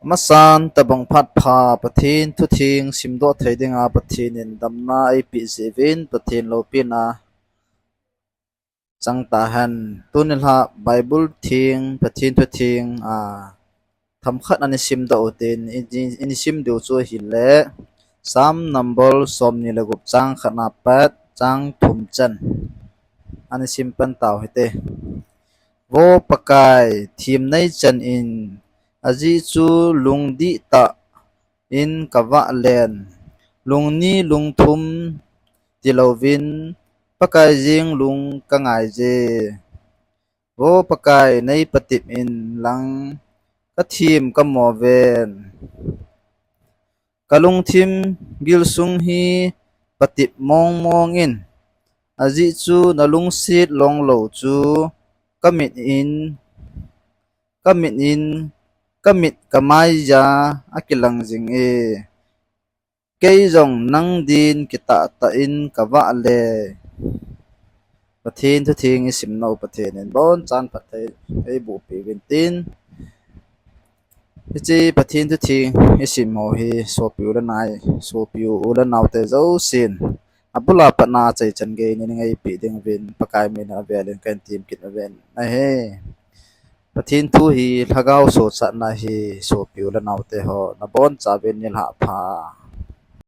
Masan tabang phat pha pathin thu thing simdo theidinga pathin in damna ai pi zevin pathin lopina changta han tunil ha bible thing pathin thu thing tham khat ani sim da utin in sim du chu hi le sam number som ni lagup chang khana pat chang thum chan ani sim pan taw hete wo pakai thim nei chan in aji chu lungdi ta in kawa len lungni lungthum tilovin pakai jing lung kangai je wo pakai nei patip in lang ka thim ka moven kalung thim gil sung hi patip mong mong in aji chu nalung sit long lo chu kamit in kamit in kamit kamai ja akilang jing e cây rồng nắng din kita ta in kawa le pathin thu thing isim no pathin in bon chan Phattei ei bu pi vin tin chi pathin thu thing isim mo hi so piu la nai so piu la nau te zo sin abula patna chai chan ge ni ngai pi ding vin pakai min a velin kan tim kit a ven a he pathin thu hi thagau so cha na hi so piu la nau te ho na bon cha ven ni la pha